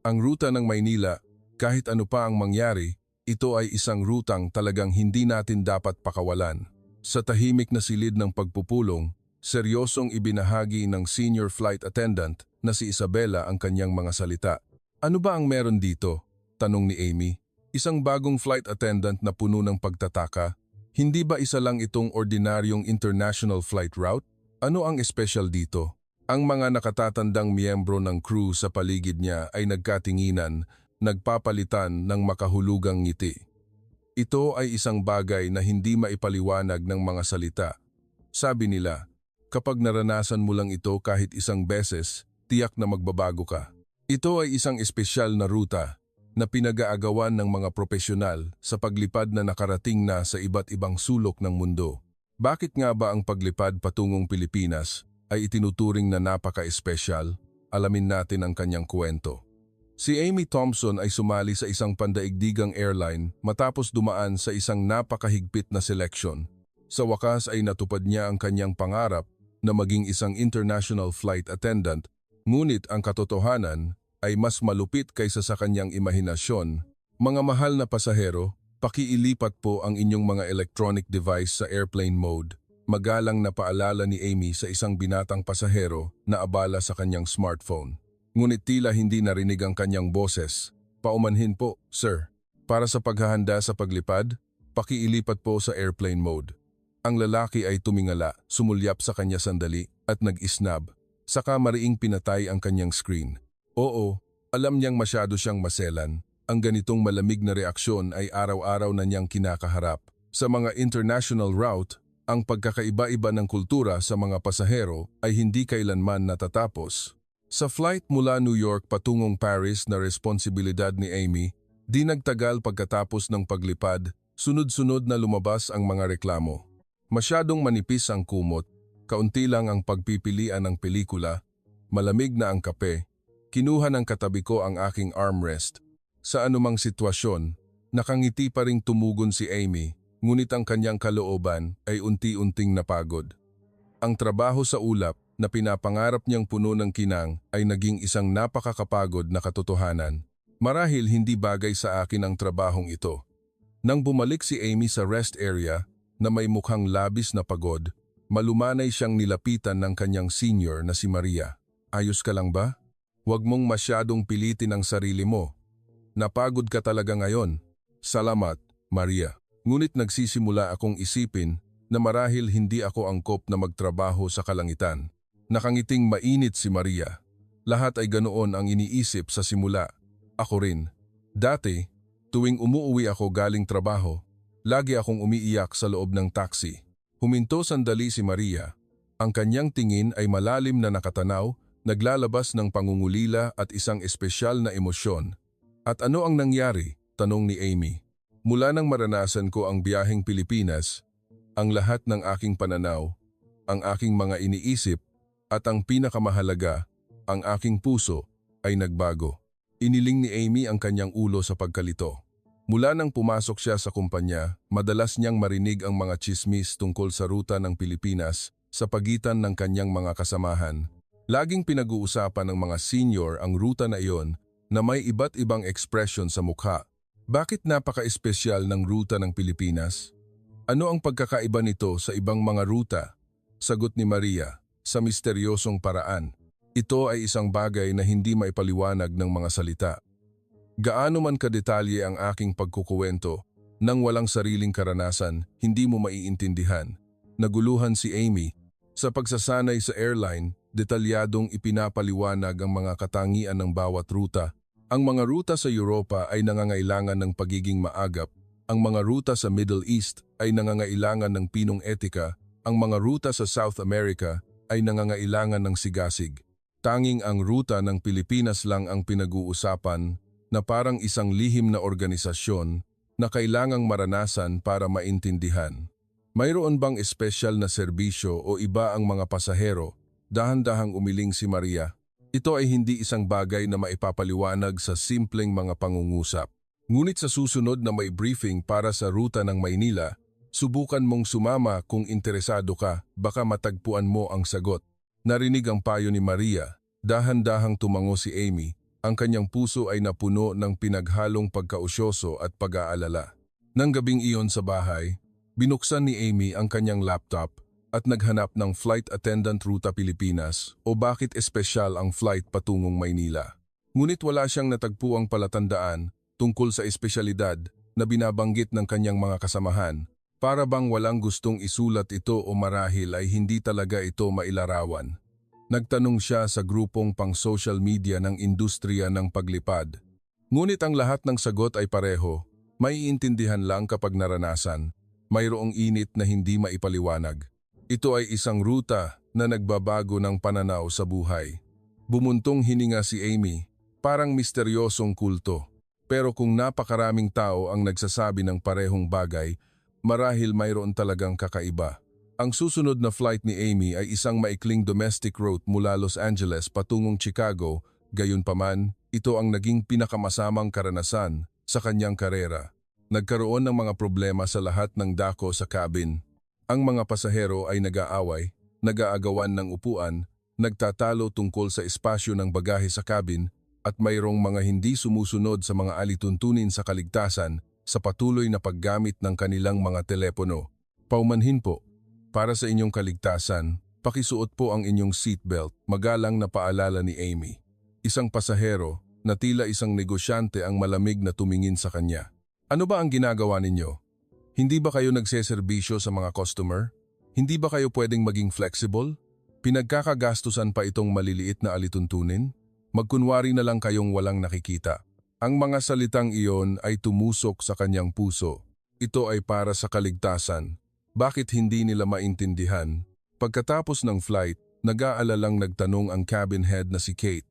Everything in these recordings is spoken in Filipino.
Ang ruta ng Maynila, kahit ano pa ang mangyari, ito ay isang rutang talagang hindi natin dapat pakawalan. Sa tahimik na silid ng pagpupulong, seryosong ibinahagi ng senior flight attendant na si Isabela ang kanyang mga salita. Ano ba ang meron dito? Tanong ni Amy. Isang bagong flight attendant na puno ng pagtataka. Hindi ba isa lang itong ordinaryong international flight route? Ano ang espesyal dito? Ang mga nakatatandang miyembro ng crew sa paligid niya ay nagkatinginan, nagpapalitan ng makahulugang ngiti. Ito ay isang bagay na hindi maipaliwanag ng mga salita. Sabi nila, kapag naranasan mo lang ito kahit isang beses, tiyak na magbabago ka. Ito ay isang espesyal na ruta na pinag-aagawan ng mga profesional sa paglipad na nakarating na sa iba't ibang sulok ng mundo. Bakit nga ba ang paglipad patungong Pilipinas ay itinuturing na napaka-espesyal? Alamin natin ang kanyang kwento. Si Amy Thompson ay sumali sa isang pandaigdigang airline matapos dumaan sa isang napakahigpit na seleksyon. Sa wakas ay natupad niya ang kanyang pangarap na maging isang international flight attendant, ngunit ang katotohanan ay mas malupit kaysa sa kanyang imahinasyon. Mga mahal na pasahero, pakiilipat po ang inyong mga electronic device sa airplane mode. Magalang na paalala ni Amy sa isang binatang pasahero na abala sa kanyang smartphone. Ngunit tila hindi narinig ang kanyang boses. Paumanhin po, sir. Para sa paghahanda sa paglipad, pakiilipat po sa airplane mode. Ang lalaki ay tumingala, sumulyap sa kanya sandali at nag-isnab. Saka mariing pinatay ang kanyang screen. Oo, alam niyang masyado siyang maselan. Ang ganitong malamig na reaksyon ay araw-araw na niyang kinakaharap. Sa mga international route, ang pagkakaiba-iba ng kultura sa mga pasahero ay hindi kailanman natatapos. Sa flight mula New York patungong Paris na responsibilidad ni Amy, di nagtagal pagkatapos ng paglipad, sunod-sunod na lumabas ang mga reklamo. Masyadong manipis ang kumot, kaunti lang ang pagpipilian ng pelikula, malamig na ang kape, kinuha ng katabi ko ang aking armrest. Sa anumang sitwasyon, nakangiti pa ring tumugon si Amy, ngunit ang kanyang kalooban ay unti-unting napagod. Ang trabaho sa ulap na pinapangarap niyang puno ng kinang ay naging isang napakakapagod na katotohanan. Marahil hindi bagay sa akin ang trabahong ito. Nang bumalik si Amy sa rest area na may mukhang labis na pagod, malumanay siyang nilapitan ng kanyang senior na si Maria. Ayos ka lang ba? Huwag mong masyadong pilitin ang sarili mo. Napagod ka talaga ngayon. Salamat, Maria. Ngunit nagsisimula akong isipin na marahil hindi ako angkop na magtrabaho sa kalangitan. Nakangiting mainit si Maria. Lahat ay ganoon ang iniisip sa simula. Ako rin. Dati, tuwing umuuwi ako galing trabaho, lagi akong umiiyak sa loob ng taxi. Huminto sandali si Maria. Ang kanyang tingin ay malalim na nakatanaw, naglalabas ng pangungulila at isang espesyal na emosyon. At ano ang nangyari? Tanong ni Amy. Mula nang maranasan ko ang biyaheng Pilipinas, ang lahat ng aking pananaw, ang aking mga iniisip, at ang pinakamahalaga, ang aking puso, ay nagbago. Iniling ni Amy ang kanyang ulo sa pagkalito. Mula nang pumasok siya sa kumpanya, madalas niyang marinig ang mga tsismis tungkol sa ruta ng Pilipinas sa pagitan ng kanyang mga kasamahan. Laging pinag-uusapan ng mga senior ang ruta na iyon na may iba't ibang ekspresyon sa mukha. Bakit napaka-espesyal ng ruta ng Pilipinas? Ano ang pagkakaiba nito sa ibang mga ruta? Sagot ni Maria, sa misteryosong paraan. Ito ay isang bagay na hindi maipaliwanag ng mga salita. Gaano man kadetalye ang aking pagkukuwento, nang walang sariling karanasan, hindi mo maiintindihan. Naguluhan si Amy. Sa pagsasanay sa airline, detalyadong ipinapaliwanag ang mga katangian ng bawat ruta. Ang mga ruta sa Europa ay nangangailangan ng pagiging maagap. Ang mga ruta sa Middle East ay nangangailangan ng pinong etika. Ang mga ruta sa South America ay nangangailangan ng sigasig. Tanging ang ruta ng Pilipinas lang ang pinag-uusapan na parang isang lihim na organisasyon na kailangang maranasan para maintindihan. Mayroon bang espesyal na serbisyo o iba ang mga pasahero? Dahan-dahang umiling si Maria. Ito ay hindi isang bagay na maipapaliwanag sa simpleng mga pangungusap. Ngunit sa susunod na may briefing para sa ruta ng Maynila, subukan mong sumama kung interesado ka, baka matagpuan mo ang sagot. Narinig ang payo ni Maria. Dahan-dahang tumango si Amy, Ang kanyang puso ay napuno ng pinaghalong pagkausyoso at pag-aalala. Nang gabing iyon sa bahay, binuksan ni Amy ang kanyang laptop at naghanap ng Flight Attendant Ruta Pilipinas o bakit espesyal ang flight patungong Maynila. Ngunit wala siyang natagpuang palatandaan tungkol sa espesyalidad na binabanggit ng kanyang mga kasamahan. Para bang walang gustong isulat ito o marahil ay hindi talaga ito mailarawan. Nagtanong siya sa grupong pang-social media ng industriya ng paglipad. Ngunit ang lahat ng sagot ay pareho, maiintindihan lang kapag naranasan, mayroong init na hindi maipaliwanag. Ito ay isang ruta na nagbabago ng pananaw sa buhay. Bumuntong hininga si Amy, parang misteryosong kulto. Pero kung napakaraming tao ang nagsasabi ng parehong bagay, marahil mayroon talagang kakaiba. Ang susunod na flight ni Amy ay isang maikling domestic route mula Los Angeles patungong Chicago, gayunpaman, ito ang naging pinakamasamang karanasan sa kanyang karera. Nagkaroon ng mga problema sa lahat ng dako sa cabin. Ang mga pasahero ay nag-aaway, nag-aagawan ng upuan, nagtatalo tungkol sa espasyo ng bagahe sa cabin, at mayroong mga hindi sumusunod sa mga alituntunin sa kaligtasan sa patuloy na paggamit ng kanilang mga telepono. Paumanhin po. Para sa inyong kaligtasan, pakisuot po ang inyong seatbelt, magalang na paalala ni Amy. Isang pasahero na tila isang negosyante ang malamig na tumingin sa kanya. Ano ba ang ginagawa ninyo? Hindi ba kayo nagseserbisyo sa mga customer? Hindi ba kayo pwedeng maging flexible? Pinagkakagastusan pa itong maliliit na alituntunin? Magkunwari na lang kayong walang nakikita. Ang mga salitang iyon ay tumusok sa kanyang puso. Ito ay para sa kaligtasan. Bakit hindi nila maintindihan? Pagkatapos ng flight, nag-aalalang nagtanong ang cabin head na si Kate.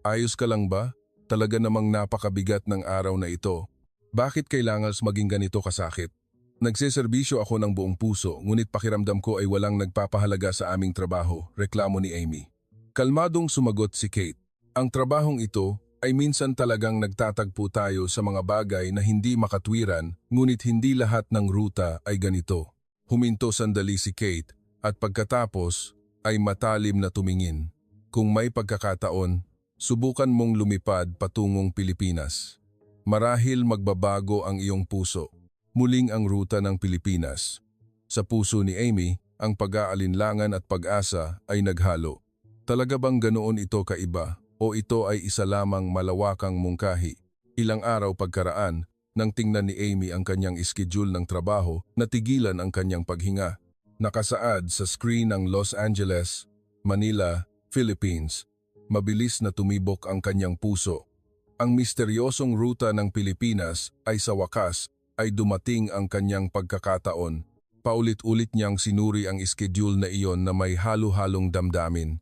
Ayos ka lang ba? Talaga namang napakabigat ng araw na ito. Bakit kailangan maging ganito kasakit? Nagseserbisyo ako ng buong puso, ngunit pakiramdam ko ay walang nagpapahalaga sa aming trabaho, reklamo ni Amy. Kalmadong sumagot si Kate. Ang trabahong ito ay minsan talagang nagtatagpo tayo sa mga bagay na hindi makatwiran, ngunit hindi lahat ng ruta ay ganito. Huminto sandali si Kate at pagkatapos ay matalim na tumingin. Kung may pagkakataon, subukan mong lumipad patungong Pilipinas. Marahil magbabago ang iyong puso. Muling ang ruta ng Pilipinas. Sa puso ni Amy, ang pag-aalinlangan at pag-asa ay naghalo. Talaga bang ganoon ito kaiba o ito ay isa lamang malawakang mungkahi? Ilang araw pagkaraan, nang tingnan ni Amy ang kanyang schedule ng trabaho, natigilan ang kanyang paghinga. Nakasaad sa screen ang Los Angeles, Manila, Philippines. Mabilis na tumibok ang kanyang puso. Ang misteryosong ruta ng Pilipinas ay sa wakas ay dumating ang kanyang pagkakataon. Paulit-ulit niyang sinuri ang schedule na iyon na may halo-halong damdamin.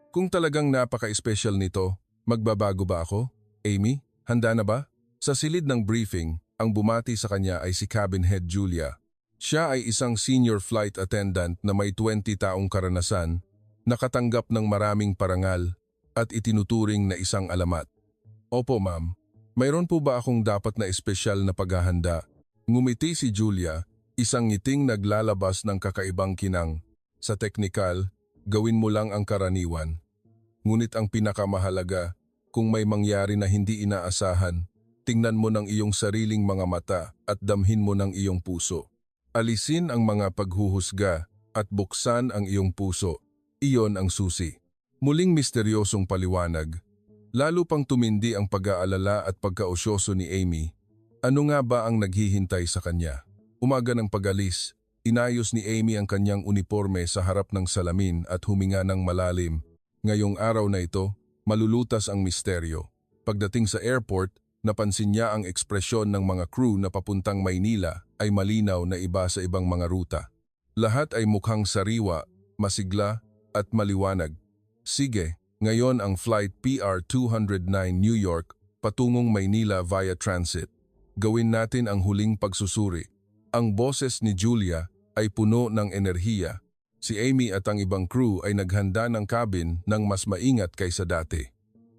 Kung talagang napaka-espesyal nito, magbabago ba ako? Amy, handa na ba? Sa silid ng briefing, ang bumati sa kanya ay si Cabin Head Julia. Siya ay isang senior flight attendant na may 20 taong karanasan, nakatanggap ng maraming parangal at itinuturing na isang alamat. Opo ma'am, mayroon po ba akong dapat na espesyal na paghahanda? Ngumiti si Julia, isang ngiting naglalabas ng kakaibang kinang. Sa teknikal, gawin mo lang ang karaniwan. Ngunit ang pinakamahalaga, kung may mangyari na hindi inaasahan, tingnan mo ng iyong sariling mga mata at damhin mo ng iyong puso. Alisin ang mga paghuhusga at buksan ang iyong puso. Iyon ang susi. Muling misteryosong paliwanag. Lalo pang tumindi ang pag-aalala at pagkausyoso ni Amy. Ano nga ba ang naghihintay sa kanya? Umaga ng pag-alis, inayos ni Amy ang kanyang uniforme sa harap ng salamin at huminga ng malalim. Ngayong araw na ito, malulutas ang misteryo. Pagdating sa airport, napansin niya ang ekspresyon ng mga crew na papuntang Maynila ay malinaw na iba sa ibang mga ruta. Lahat ay mukhang sariwa, masigla at maliwanag. Sige, ngayon ang flight PR-209 New York patungong Maynila via transit. Gawin natin ang huling pagsusuri. Ang boses ni Julia ay puno ng enerhiya. Si Amy at ang ibang crew ay naghanda ng cabin ng mas maingat kaysa dati.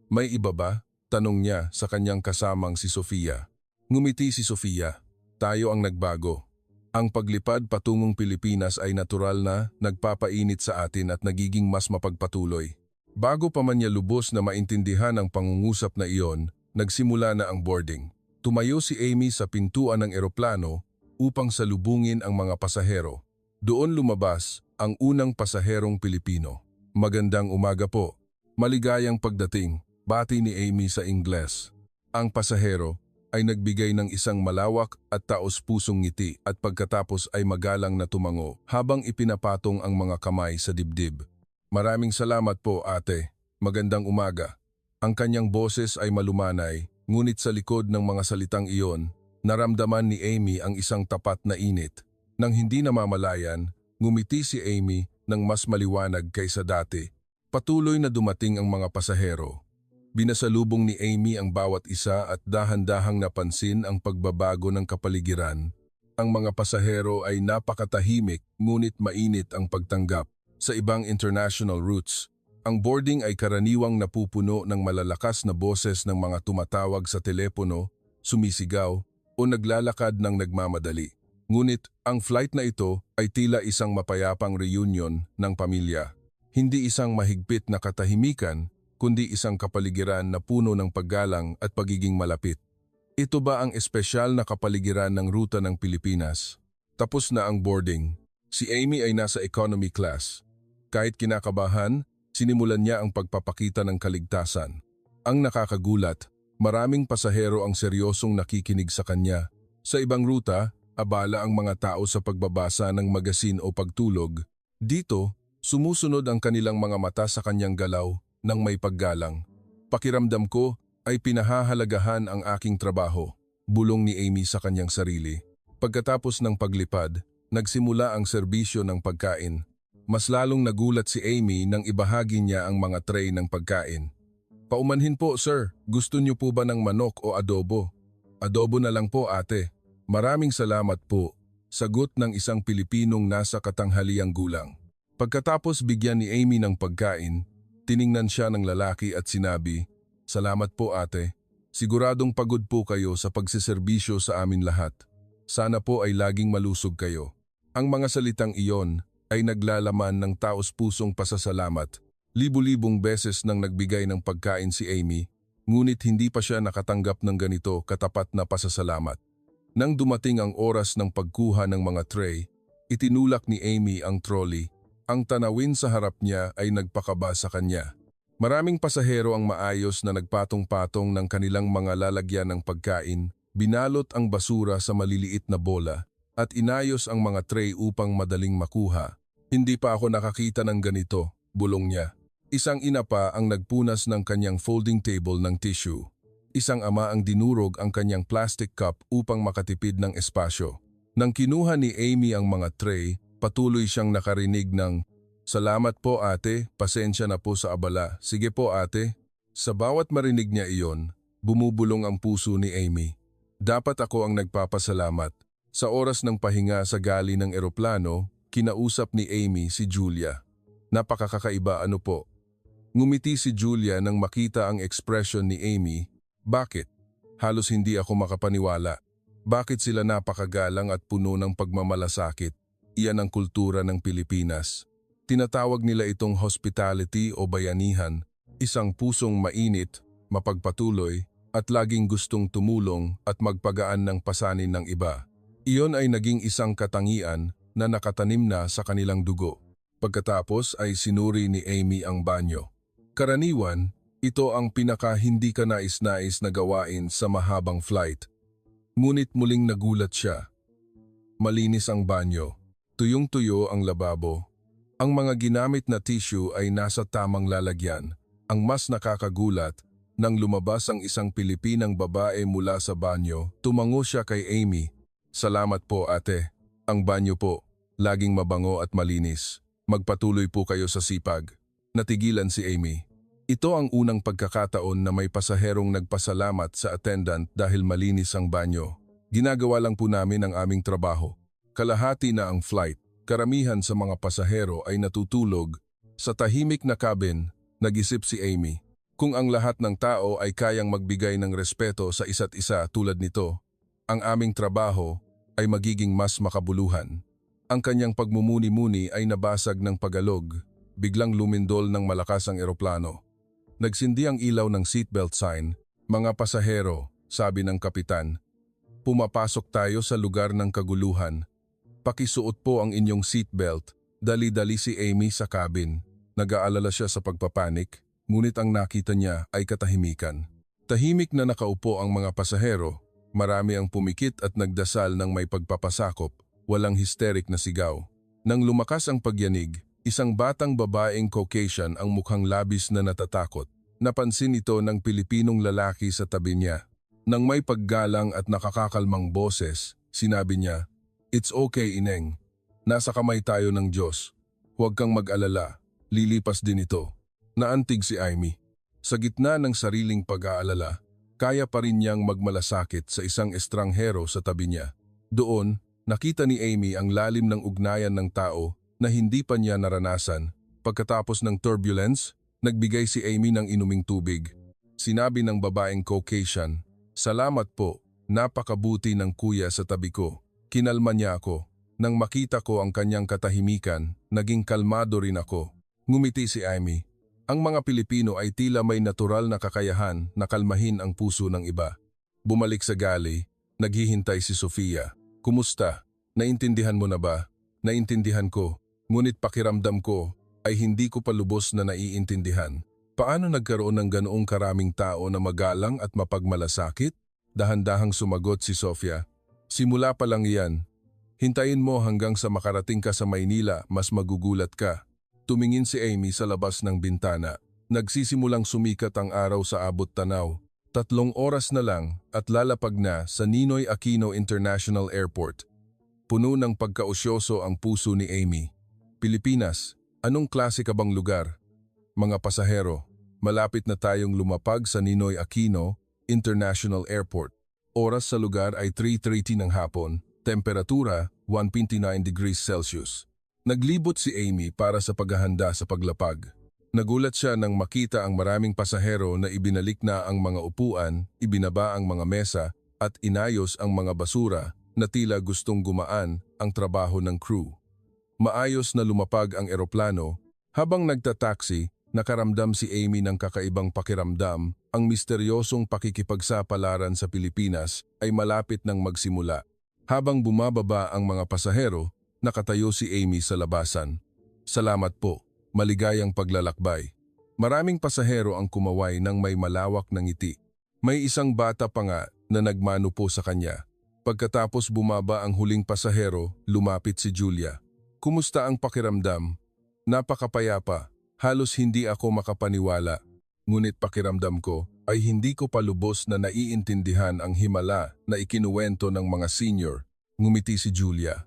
May iba ba? Tanong niya sa kanyang kasamang si Sofia. Ngumiti si Sofia. Tayo ang nagbago. Ang paglipad patungong Pilipinas ay natural na nagpapainit sa atin at nagiging mas mapagpatuloy. Bago pa man niya lubos na maintindihan ang pangungusap na iyon, nagsimula na ang boarding. Tumayo si Amy sa pintuan ng eroplano upang salubungin ang mga pasahero. Doon lumabas ang unang pasaherong Pilipino. "Magandang umaga po. Maligayang pagdating," bati ni Amy sa Ingles. Ang pasahero ay nagbigay ng isang malawak at taos-pusong ngiti at pagkatapos ay magalang na tumango habang ipinapatong ang mga kamay sa dibdib. "Maraming salamat po, ate. Magandang umaga." Ang kanyang boses ay malumanay, ngunit sa likod ng mga salitang iyon, naramdaman ni Amy ang isang tapat na init. Nang hindi namamalayan, ngumiti si Amy ng mas maliwanag kaysa dati. Patuloy na dumating ang mga pasahero. Binasalubong ni Amy ang bawat isa at dahan-dahang napansin ang pagbabago ng kapaligiran. Ang mga pasahero ay napakatahimik ngunit mainit ang pagtanggap. Sa ibang international routes, ang boarding ay karaniwang napupuno ng malalakas na boses ng mga tumatawag sa telepono, sumisigaw o naglalakad ng nagmamadali. Ngunit ang flight na ito ay tila isang mapayapang reunion ng pamilya. Hindi isang mahigpit na katahimikan, kundi isang kapaligiran na puno ng paggalang at pagiging malapit. Ito ba ang espesyal na kapaligiran ng ruta ng Pilipinas? Tapos na ang boarding. Si Amy ay nasa economy class. Kahit kinakabahan, sinimulan niya ang pagpapakita ng kaligtasan. Ang nakakagulat, maraming pasahero ang seryosong nakikinig sa kanya. Sa ibang ruta, abala ang mga tao sa pagbabasa ng magasin o pagtulog. Dito, sumusunod ang kanilang mga mata sa kanyang galaw ng may paggalang. "Pakiramdam ko ay pinahahalagahan ang aking trabaho," bulong ni Amy sa kanyang sarili. Pagkatapos ng paglipad, nagsimula ang serbisyo ng pagkain. Mas lalong nagulat si Amy nang ibahagi niya ang mga tray ng pagkain. "Paumanhin po, sir. Gusto niyo po ba ng manok o adobo?" "Adobo na lang po, ate." "Maraming salamat po," sagot ng isang Pilipinong nasa katanghaliang gulang. Pagkatapos bigyan ni Amy ng pagkain, tiningnan siya ng lalaki at sinabi, "Salamat po, ate. Siguradong pagod po kayo sa pagsiserbisyo sa amin lahat. Sana po ay laging malusog kayo." Ang mga salitang iyon ay naglalaman ng taos-pusong pasasalamat. Libu-libong beses nang nagbigay ng pagkain si Amy, ngunit hindi pa siya nakatanggap ng ganito katapat na pasasalamat. Nang dumating ang oras ng pagkuha ng mga tray, itinulak ni Amy ang trolley. Ang tanawin sa harap niya ay nagpakaba sa kanya. Maraming pasahero ang maayos na nagpatong-patong ng kanilang mga lalagyan ng pagkain, binalot ang basura sa maliliit na bola, at inayos ang mga tray upang madaling makuha. "Hindi pa ako nakakita ng ganito," bulong niya. Isang ina pa ang nagpunas ng kanyang folding table ng tissue. Isang ama ang dinurog ang kanyang plastic cup upang makatipid ng espasyo. Nang kinuha ni Amy ang mga tray, patuloy siyang nakarinig ng, "Salamat po, ate, pasensya na po sa abala. Sige po, ate." Sa bawat marinig niya iyon, bumubulong ang puso ni Amy. "Dapat ako ang nagpapasalamat." Sa oras ng pahinga sa gali ng eroplano, kinausap ni Amy si Julia. "Napakakaiba, ano po?" Ngumiti si Julia nang makita ang ekspresyon ni Amy. "Bakit? Halos hindi ako makapaniwala. Bakit sila napakagalang at puno ng pagmamalasakit? Iyan ang kultura ng Pilipinas. Tinatawag nila itong hospitality o bayanihan, isang pusong mainit, mapagpatuloy, at laging gustong tumulong at magpagaan ng pasanin ng iba. Iyon ay naging isang katangian na nakatanim na sa kanilang dugo." Pagkatapos ay sinuri ni Amy ang banyo. Karaniwan, ito ang pinaka hindi ka nais-nais na gawain sa mahabang flight. Ngunit muling nagulat siya. Malinis ang banyo. Tuyong-tuyo ang lababo. Ang mga ginamit na tissue ay nasa tamang lalagyan. Ang mas nakakagulat, nang lumabas ang isang Pilipinang babae mula sa banyo, tumango siya kay Amy. "Salamat po, ate. Ang banyo po, laging mabango at malinis. Magpatuloy po kayo sa sipag." Natigilan si Amy. Ito ang unang pagkakataon na may pasaherong nagpasalamat sa attendant dahil malinis ang banyo. "Ginagawa lang po namin ang aming trabaho." Kalahati na ang flight. Karamihan sa mga pasahero ay natutulog. Sa tahimik na cabin, nag-isip si Amy. Kung ang lahat ng tao ay kayang magbigay ng respeto sa isa't isa tulad nito, ang aming trabaho ay magiging mas makabuluhan. Ang kanyang pagmumuni-muni ay nabasag ng pagalog. biglang lumindol ng malakas ang eroplano. Nagsindi ang ilaw ng seatbelt sign. Mga pasahero, sabi ng kapitan, pumapasok tayo sa lugar ng kaguluhan. Pakisuot po ang inyong seatbelt. Dali-dali si Amy sa cabin. Nag-aalala siya sa pagpapanik, ngunit ang nakita niya ay katahimikan. Tahimik na nakaupo ang mga pasahero. Marami ang pumikit at nagdasal ng may pagpapasakop. Walang hysteric na sigaw. Nang lumakas ang pagyanig, isang batang babaeng Caucasian ang mukhang labis na natatakot. Napansin ito ng Pilipinong lalaki sa tabi niya. Nang may paggalang at nakakakalmang boses, sinabi niya, "It's okay, Ineng. Nasa kamay tayo ng Diyos. Huwag kang mag-alala. Lilipas din ito." Naantig si Amy. Sa gitna ng sariling pag-aalala, kaya pa rin niyang magmalasakit sa isang estranghero sa tabi niya. Doon, nakita ni Amy ang lalim ng ugnayan ng tao na hindi pa niya naranasan. Pagkatapos ng turbulence, nagbigay si Amy ng inuming tubig. Sinabi ng babaeng Caucasian, "Salamat po, napakabuti ng kuya sa tabi ko." Kinalma niya ako. Nang makita ko ang kanyang katahimikan, naging kalmado rin ako. Ngumiti si Amy. Ang mga Pilipino ay tila may natural na kakayahan na kalmahin ang puso ng iba. Bumalik sa galley, naghihintay si Sofia. "Kumusta? Naintindihan mo na ba?" "Naintindihan ko, ngunit pakiramdam ko ay hindi ko pa lubos na naiintindihan. Paano nagkaroon ng ganoong karaming tao na magalang at mapagmalasakit?" Dahan-dahang sumagot si Sofia. "Simula pa lang iyan. Hintayin mo hanggang sa makarating ka sa Maynila, mas magugulat ka." Tumingin si Amy sa labas ng bintana. Nagsisimulang sumikat ang araw sa abot tanaw. 3 oras na lang at lalapag na sa Ninoy Aquino International Airport. Puno ng pagkausyoso ang puso ni Amy. "Pilipinas, anong klase ka bang lugar?" "Mga pasahero, malapit na tayong lumapag sa Ninoy Aquino International Airport. Oras sa lugar ay 3:30 ng hapon, temperatura 129 degrees Celsius." Naglibot si Amy para sa paghahanda sa paglapag. Nagulat siya nang makita ang maraming pasahero na ibinalik na ang mga upuan, ibinaba ang mga mesa at inayos ang mga basura na tila gustong gumaan ang trabaho ng crew. Maayos na lumapag ang eroplano. Habang nagtataksi, nakaramdam si Amy ng kakaibang pakiramdam. Ang misteryosong pakikipagsapalaran sa Pilipinas ay malapit nang magsimula. Habang bumababa ang mga pasahero, nakatayo si Amy sa labasan. "Salamat po, maligayang paglalakbay." Maraming pasahero ang kumaway ng may malawak na ngiti. May isang bata pa nga na nagmano po sa kanya. Pagkatapos bumaba ang huling pasahero, lumapit si Julia. "Kumusta ang pakiramdam?" "Napakapayapa, halos hindi ako makapaniwala. Ngunit pakiramdam ko ay hindi ko pa lubos na naiintindihan ang himala na ikinuwento ng mga senior." Ngumiti si Julia.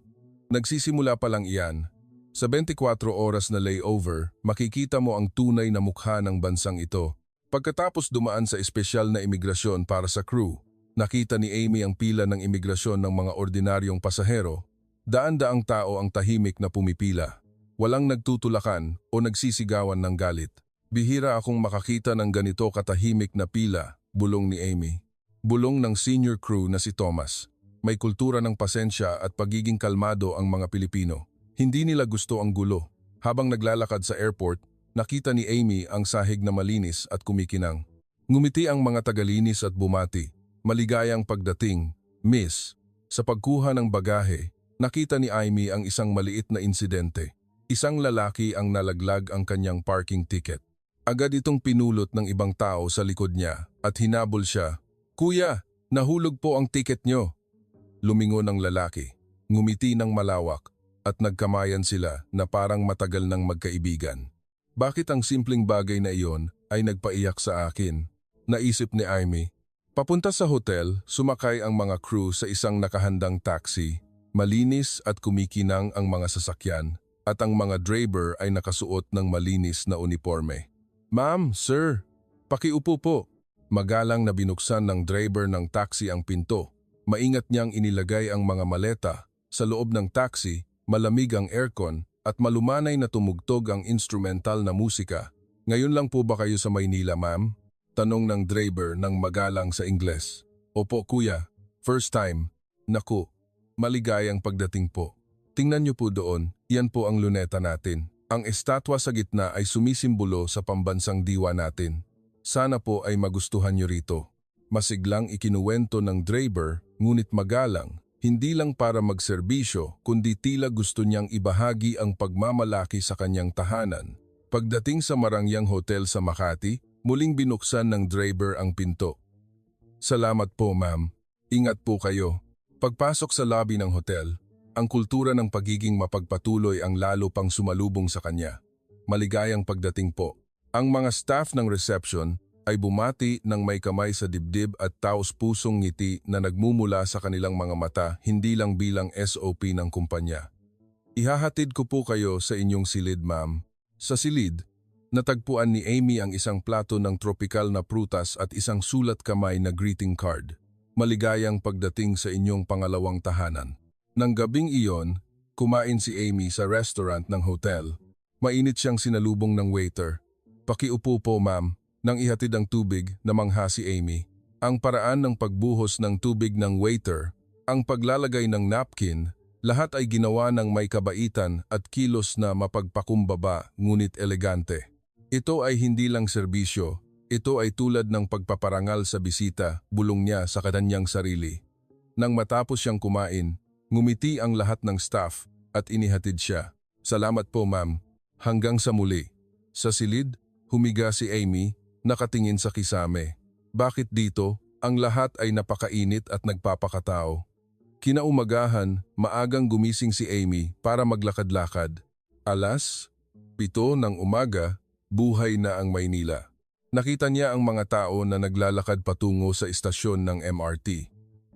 "Nagsisimula pa lang iyan. Sa 24 oras na layover, makikita mo ang tunay na mukha ng bansang ito." Pagkatapos dumaan sa espesyal na imigrasyon para sa crew, nakita ni Amy ang pila ng imigrasyon ng mga ordinaryong pasahero. Daan-daang tao ang tahimik na pumipila. Walang nagtutulakan o nagsisigawan ng galit. "Bihira akong makakita ng ganito katahimik na pila," bulong ni Amy. Bulong ng senior crew na si Thomas. May kultura ng pasensya at pagiging kalmado ang mga Pilipino. Hindi nila gusto ang gulo. Habang naglalakad sa airport, nakita ni Amy ang sahig na malinis at kumikinang. Ngumiti ang mga tagalinis at bumati. "Maligayang pagdating, Miss." Sa pagkuha ng bagahe, nakita ni Amy ang isang maliit na insidente. Isang lalaki ang nalaglag ang kanyang parking ticket. Agad itong pinulot ng ibang tao sa likod niya at hinabol siya. "Kuya, nahulog po ang ticket niyo." Lumingon ang lalaki, ngumiti ng malawak at nagkamayan sila na parang matagal nang magkaibigan. Bakit ang simpleng bagay na iyon ay nagpaiyak sa akin? Naisip ni Amy. Papunta sa hotel, sumakay ang mga crew sa isang nakahandang taxi. Malinis at kumikinang ang mga sasakyan at ang mga driver ay nakasuot ng malinis na uniforme. "Ma'am, sir, pakiupo po." Magalang na binuksan ng driver ng taxi ang pinto. Maingat niyang inilagay ang mga maleta. Sa loob ng taxi, malamig ang aircon at malumanay na tumugtog ang instrumental na musika. "Ngayon lang po ba kayo sa Maynila, ma'am?" Tanong ng driver ng magalang sa Ingles. "Opo, kuya. First time." "Naku, maligayang pagdating po. Tingnan niyo po doon, yan po ang luneta natin." Ang estatwa sa gitna ay sumisimbolo sa pambansang diwa natin. Sana po ay magustuhan niyo rito. Masiglang ikinuwento ng Draper, ngunit magalang, hindi lang para magserbisyo, kundi tila gusto niyang ibahagi ang pagmamalaki sa kanyang tahanan. Pagdating sa Marangyang Hotel sa Makati, muling binuksan ng Draper ang pinto. Salamat po, ma'am. Ingat po kayo. Pagpasok sa lobby ng hotel, ang kultura ng pagiging mapagpatuloy ang lalo pang sumalubong sa kanya. Maligayang pagdating po. Ang mga staff ng reception ay bumati ng may kamay sa dibdib at taos-pusong ngiti na nagmumula sa kanilang mga mata hindi lang bilang SOP ng kumpanya. Ihahatid ko po kayo sa inyong silid, ma'am. Sa silid, natagpuan ni Amy ang isang plato ng tropikal na prutas at isang sulat kamay na greeting card. Maligayang pagdating sa inyong pangalawang tahanan. Nang gabing iyon, kumain si Amy sa restaurant ng hotel. Mainit siyang sinalubong ng waiter. Pakiupo po, ma'am. Nang ihatid ang tubig, namangha si Amy. Ang paraan ng pagbuhos ng tubig ng waiter, ang paglalagay ng napkin, lahat ay ginawa ng may kabaitan at kilos na mapagpakumbaba ngunit elegante. Ito ay hindi lang serbisyo, ito ay tulad ng pagpaparangal sa bisita, bulong niya sa kanyang sarili. Nang matapos siyang kumain, ngumiti ang lahat ng staff at inihatid siya. Salamat po, ma'am. Hanggang sa muli. Sa silid, humiga si Amy, nakatingin sa kisame. Bakit dito? Ang lahat ay napakainit at nagpapakatao. Kinaumagahan, maagang gumising si Amy para maglakad-lakad. 7:00 ng umaga, buhay na ang Maynila. Nakita niya ang mga tao na naglalakad patungo sa istasyon ng MRT.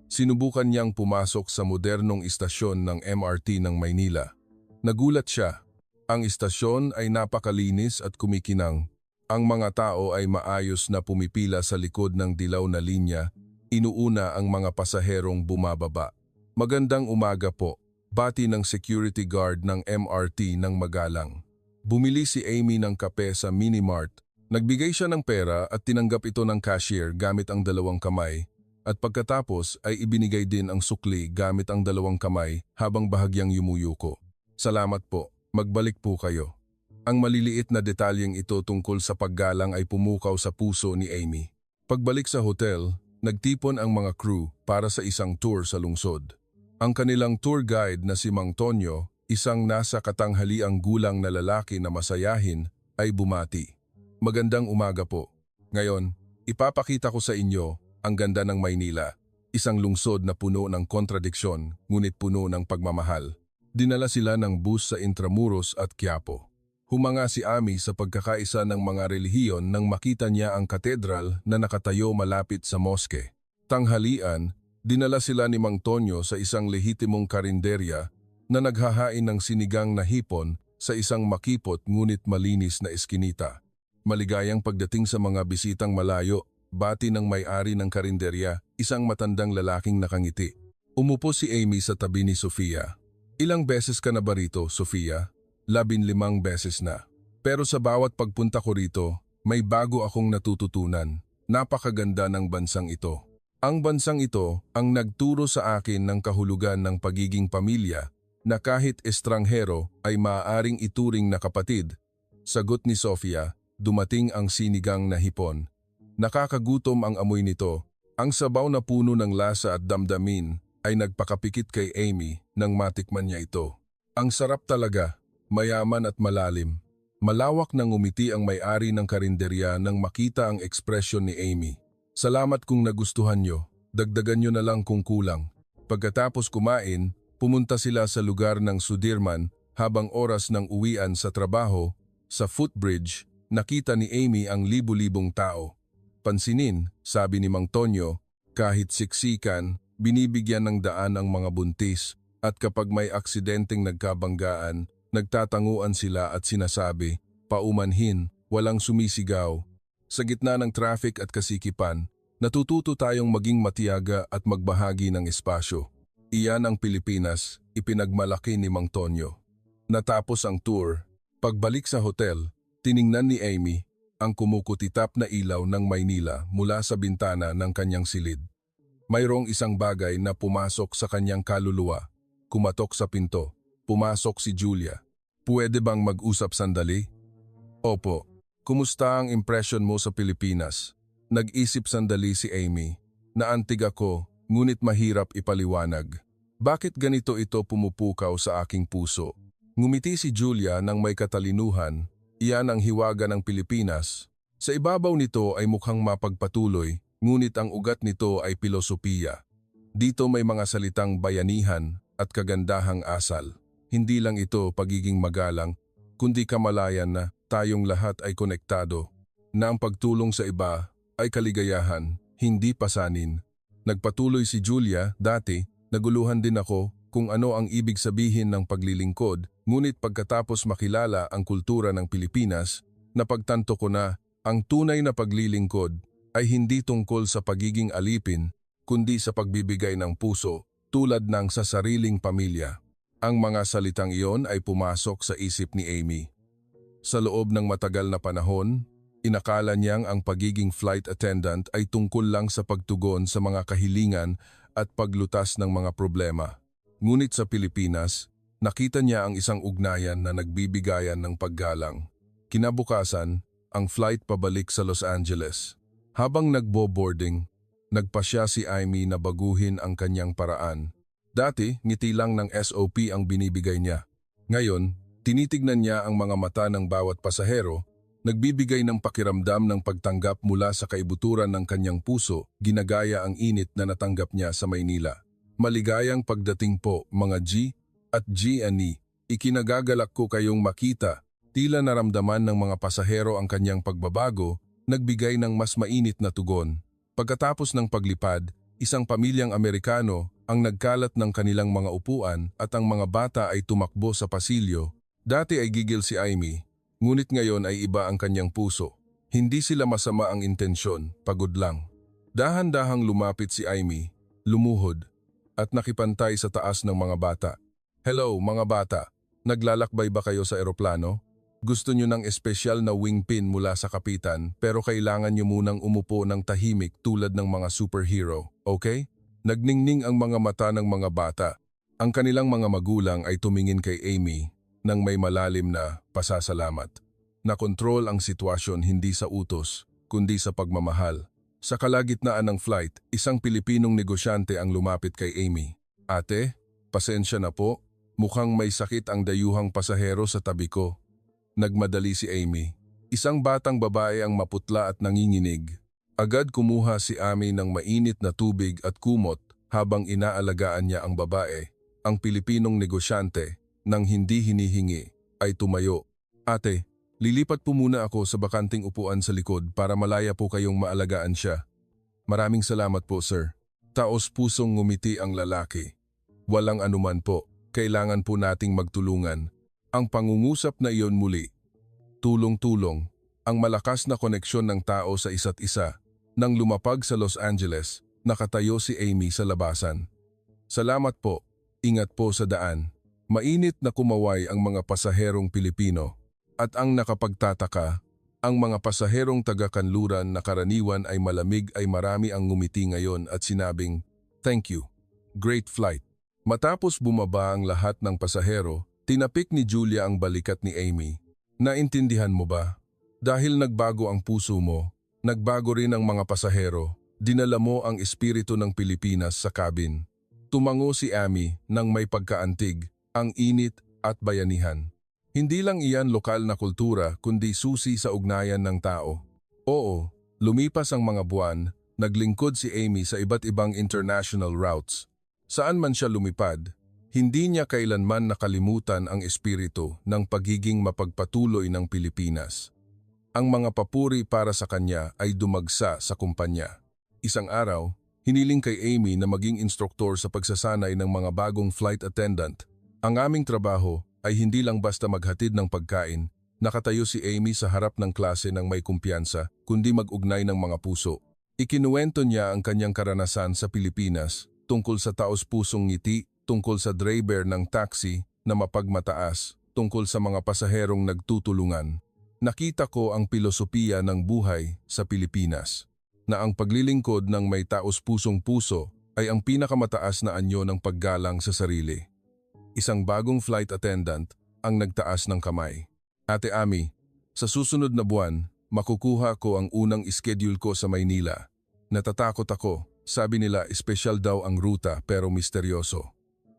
Sinubukan niyang pumasok sa modernong istasyon ng MRT ng Maynila. Nagulat siya. Ang istasyon ay napakalinis at kumikinang. Ang mga tao ay maayos na pumipila sa likod ng dilaw na linya, inuuna ang mga pasaherong bumababa. Magandang umaga po, bati ng security guard ng MRT ng magalang. Bumili si Amy ng kape sa Minimart. Nagbigay siya ng pera at tinanggap ito ng cashier gamit ang dalawang kamay. At pagkatapos ay ibinigay din ang sukli gamit ang dalawang kamay habang bahagyang yumuyuko. Salamat po, magbalik po kayo. Ang maliliit na detalyeng ito tungkol sa paggalang ay pumukaw sa puso ni Amy. Pagbalik sa hotel, nagtipon ang mga crew para sa isang tour sa lungsod. Ang kanilang tour guide na si Mang Tonyo, isang nasa katanghaliang gulang na lalaki na masayahin, ay bumati. Magandang umaga po. Ngayon, ipapakita ko sa inyo ang ganda ng Maynila, isang lungsod na puno ng kontradiksyon ngunit puno ng pagmamahal. Dinala sila ng bus sa Intramuros at Quiapo. Humanga si Amy sa pagkakaisa ng mga relihiyon nang makita niya ang katedral na nakatayo malapit sa moske. Tanghalian, dinala sila ni Mang Tonyo sa isang lehitimong karinderya na naghahain ng sinigang na hipon sa isang makipot ngunit malinis na eskinita. Maligayang pagdating sa mga bisitang malayo, bati ng may-ari ng karinderya, isang matandang lalaking nakangiti. Umupo si Amy sa tabi ni Sofia. Ilang beses ka na ba rito, Sofia? 15 beses na. Pero sa bawat pagpunta ko rito, may bago akong natututunan. Napakaganda ng bansang ito. Ang bansang ito ang nagturo sa akin ng kahulugan ng pagiging pamilya na kahit estranghero ay maaaring ituring na kapatid. Sagot ni Sofia, dumating ang sinigang na hipon. Nakakagutom ang amoy nito. Ang sabaw na puno ng lasa at damdamin ay nagpakapikit kay Amy nang matikman niya ito. Ang sarap talaga, mayaman at malalim. Malawak nang umiti ang may-ari ng karinderya nang makita ang ekspresyon ni Amy. Salamat kung nagustuhan nyo, dagdagan nyo na lang kung kulang. Pagkatapos kumain, pumunta sila sa lugar ng Sudirman habang oras ng uwian sa trabaho. Sa footbridge, nakita ni Amy ang libu-libong tao. Pansinin, sabi ni Mang Tonyo, kahit siksikan, binibigyan ng daan ang mga buntis at kapag may aksidenteng nagkabanggaan, nagtatanguan sila at sinasabi, paumanhin, walang sumisigaw. Sa gitna ng traffic at kasikipan, natututo tayong maging matiyaga at magbahagi ng espasyo. Iyan ang Pilipinas, ipinagmalaki ni Mang Tonyo. Natapos ang tour, pagbalik sa hotel, tiningnan ni Amy ang kumukutitap na ilaw ng Maynila mula sa bintana ng kanyang silid. Mayroong isang bagay na pumasok sa kanyang kaluluwa. Kumatok sa pinto. Pumasok si Julia. Pwede bang mag-usap sandali? Opo. Kumusta ang impression mo sa Pilipinas? Nag-isip sandali si Amy. Naantig ako, ngunit mahirap ipaliwanag. Bakit ganito ito pumupukaw sa aking puso? Ngumiti si Julia ng may katalinuhan. Iyan ang hiwaga ng Pilipinas. Sa ibabaw nito ay mukhang mapagpatuloy, ngunit ang ugat nito ay pilosopiya. Dito may mga salitang bayanihan at kagandahang asal. Hindi lang ito pagiging magalang, kundi kamalayan na tayong lahat ay konektado, na ang pagtulong sa iba ay kaligayahan, hindi pasanin. Nagpatuloy si Julia, dati, naguluhan din ako kung ano ang ibig sabihin ng paglilingkod, ngunit pagkatapos makilala ang kultura ng Pilipinas, napagtanto ko na ang tunay na paglilingkod ay hindi tungkol sa pagiging alipin, kundi sa pagbibigay ng puso tulad ng sa sariling pamilya. Ang mga salitang iyon ay pumasok sa isip ni Amy. Sa loob ng matagal na panahon, inakala niyang ang pagiging flight attendant ay tungkol lang sa pagtugon sa mga kahilingan at paglutas ng mga problema. Ngunit sa Pilipinas, nakita niya ang isang ugnayan na nagbibigayan ng paggalang. Kinabukasan, ang flight pabalik sa Los Angeles. Habang nagbo-boarding, nagpasya si Amy na baguhin ang kanyang paraan. Dati, ngiti lang ng SOP ang binibigay niya. Ngayon, tinitignan niya ang mga mata ng bawat pasahero, nagbibigay ng pakiramdam ng pagtanggap mula sa kaibuturan ng kanyang puso, ginagaya ang init na natanggap niya sa Maynila. Maligayang pagdating po, mga G at G&E. Ikinagagalak ko kayong makita, tila naramdaman ng mga pasahero ang kanyang pagbabago, nagbigay ng mas mainit na tugon. Pagkatapos ng paglipad, isang pamilyang Amerikano ang nagkalat ng kanilang mga upuan at ang mga bata ay tumakbo sa pasilyo. Dati ay gigil si Amy, ngunit ngayon ay iba ang kanyang puso. Hindi sila masama ang intensyon, pagod lang. Dahan-dahang lumapit si Amy, lumuhod, at nakipantay sa taas ng mga bata. Hello mga bata, naglalakbay ba kayo sa eroplano? Gusto nyo ng espesyal na wingpin mula sa kapitan pero kailangan nyo munang umupo ng tahimik tulad ng mga superhero, okay? Nagningning ang mga mata ng mga bata. Ang kanilang mga magulang ay tumingin kay Amy nang may malalim na pasasalamat. Nakontrol ang sitwasyon hindi sa utos, kundi sa pagmamahal. Sa kalagitnaan ng flight, isang Pilipinong negosyante ang lumapit kay Amy. Ate, pasensya na po, mukhang may sakit ang dayuhang pasahero sa tabi ko. Nagmadali si Amy. Isang batang babae ang maputla at nanginginig. Agad kumuha si Amy ng mainit na tubig at kumot habang inaalagaan niya ang babae. Ang Pilipinong negosyante, nang hindi hinihingi, ay tumayo. Ate, lilipat po muna ako sa bakanting upuan sa likod para malaya po kayong maalagaan siya. Maraming salamat po, sir. Taos pusong ngumiti ang lalaki. Walang anuman po, kailangan po nating magtulungan. Ang pangungusap na iyon muli. Tulong-tulong, ang malakas na koneksyon ng tao sa isa't isa. Nang lumapag sa Los Angeles, nakatayo si Amy sa labasan. Salamat po, ingat po sa daan. Mainit na kumaway ang mga pasaherong Pilipino. At ang nakapagtataka, ang mga pasaherong taga-kanluran na karaniwan ay malamig ay marami ang ngumiti ngayon at sinabing, "Thank you. Great flight." Matapos bumaba ang lahat ng pasahero, tinapik ni Julia ang balikat ni Amy. Naintindihan mo ba? Dahil nagbago ang puso mo, nagbago rin ang mga pasahero, dinala mo ang espiritu ng Pilipinas sa cabin. Tumango si Amy nang may pagkaantig, ang init at bayanihan. Hindi lang iyan lokal na kultura kundi susi sa ugnayan ng tao. Oo, lumipas ang mga buwan, naglingkod si Amy sa iba't ibang international routes. Saan man siya lumipad, hindi niya kailanman nakalimutan ang espiritu ng pagiging mapagpatuloy ng Pilipinas. Ang mga papuri para sa kanya ay dumagsa sa kumpanya. Isang araw, hiniling kay Amy na maging instruktor sa pagsasanay ng mga bagong flight attendant. Ang aming trabaho ay hindi lang basta maghatid ng pagkain, nakatayo si Amy sa harap ng klase ng may kumpiyansa, kundi mag-ugnay ng mga puso. Ikinuwento niya ang kanyang karanasan sa Pilipinas, tungkol sa taos-pusong ngiti, tungkol sa driver ng taxi na mapagmataas, tungkol sa mga pasaherong nagtutulungan. Nakita ko ang pilosopiya ng buhay sa Pilipinas, na ang paglilingkod ng may taos-pusong puso ay ang pinakamataas na anyo ng paggalang sa sarili. Isang bagong flight attendant ang nagtaas ng kamay. Ate Ami, sa susunod na buwan, makukuha ko ang unang schedule ko sa Maynila. Natatakot ako, sabi nila espesyal daw ang ruta pero misteryoso.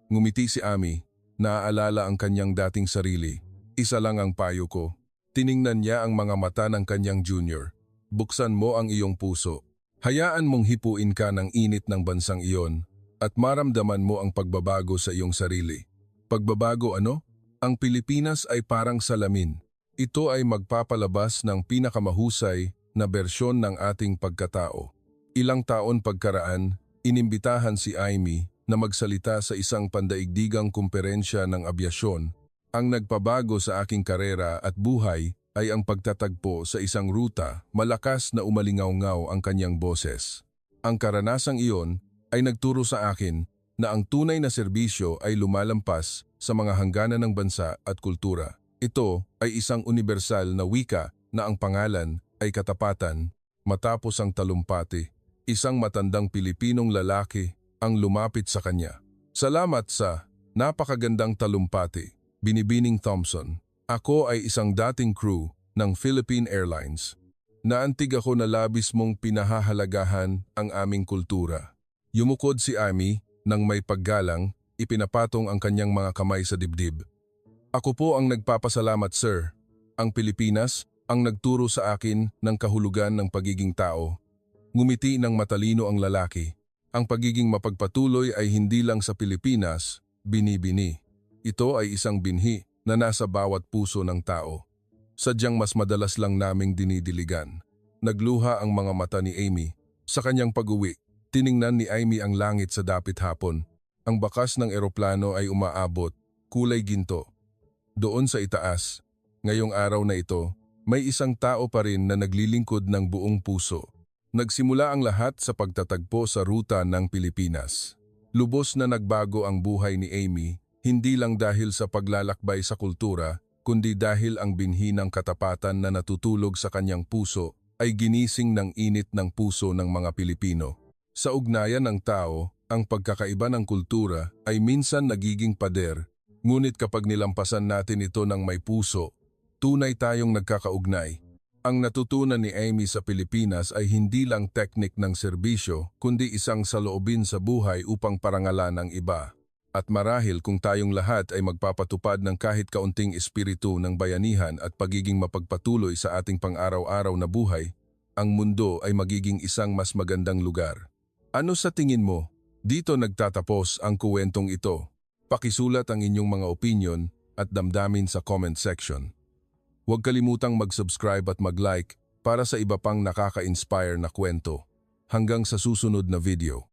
Ngumiti si Ami, naaalala ang kanyang dating sarili. Isa lang ang payo ko. Tiningnan niya ang mga mata ng kanyang junior. Buksan mo ang iyong puso. Hayaan mong hipuin ka ng init ng bansang iyon at maramdaman mo ang pagbabago sa iyong sarili. Pagbabago ano? Ang Pilipinas ay parang salamin. Ito ay magpapalabas ng pinakamahusay na bersyon ng ating pagkatao. Ilang taon pagkaraan, inimbitahan si Amy na magsalita sa isang pandaigdigang kumperensya ng abyasyon. Ang nagpabago sa aking karera at buhay ay ang pagtatagpo sa isang ruta, malakas na umalingaw-ngaw ang kanyang boses. Ang karanasang iyon ay nagturo sa akin na ang tunay na serbisyo ay lumalampas sa mga hangganan ng bansa at kultura. Ito ay isang universal na wika na ang pangalan ay katapatan. Matapos ang talumpati, isang matandang Pilipinong lalaki ang lumapit sa kanya. Salamat sa napakagandang talumpati, Binibining Thompson. Ako ay isang dating crew ng Philippine Airlines. Naantig ako na labis mong pinahahalagahan ang aming kultura. Yumukod si Amy nang may paggalang, ipinapatong ang kanyang mga kamay sa dibdib. Ako po ang nagpapasalamat, sir. Ang Pilipinas ang nagturo sa akin ng kahulugan ng pagiging tao. Ngumiti ng matalino ang lalaki. Ang pagiging mapagpatuloy ay hindi lang sa Pilipinas, binibini. Ito ay isang binhi na nasa bawat puso ng tao. Sadyang mas madalas lang naming dinidiligan. Nagluha ang mga mata ni Amy. Sa kanyang pag-uwi, tiningnan ni Amy ang langit sa dapit hapon. Ang bakas ng eroplano ay umaabot, kulay ginto. Doon sa itaas, ngayong araw na ito, may isang tao pa rin na naglilingkod ng buong puso. Nagsimula ang lahat sa pagtatagpo sa ruta ng Pilipinas. Lubos na nagbago ang buhay ni Amy, hindi lang dahil sa paglalakbay sa kultura, kundi dahil ang binhi ng katapatan na natutulog sa kanyang puso ay ginising ng init ng puso ng mga Pilipino. Sa ugnayan ng tao, ang pagkakaiba ng kultura ay minsan nagiging pader, ngunit kapag nilampasan natin ito ng may puso, tunay tayong nagkakaugnay. Ang natutunan ni Amy sa Pilipinas ay hindi lang teknik ng serbisyo, kundi isang saloobin sa buhay upang parangalan ang iba. At marahil kung tayong lahat ay magpapatupad ng kahit kaunting espiritu ng bayanihan at pagiging mapagpatuloy sa ating pang-araw-araw na buhay, ang mundo ay magiging isang mas magandang lugar. Ano sa tingin mo? Dito nagtatapos ang kuwentong ito. Pakisulat ang inyong mga opinion at damdamin sa comment section. Huwag kalimutang mag-subscribe at mag-like para sa iba pang nakaka-inspire na kwento. Hanggang sa susunod na video.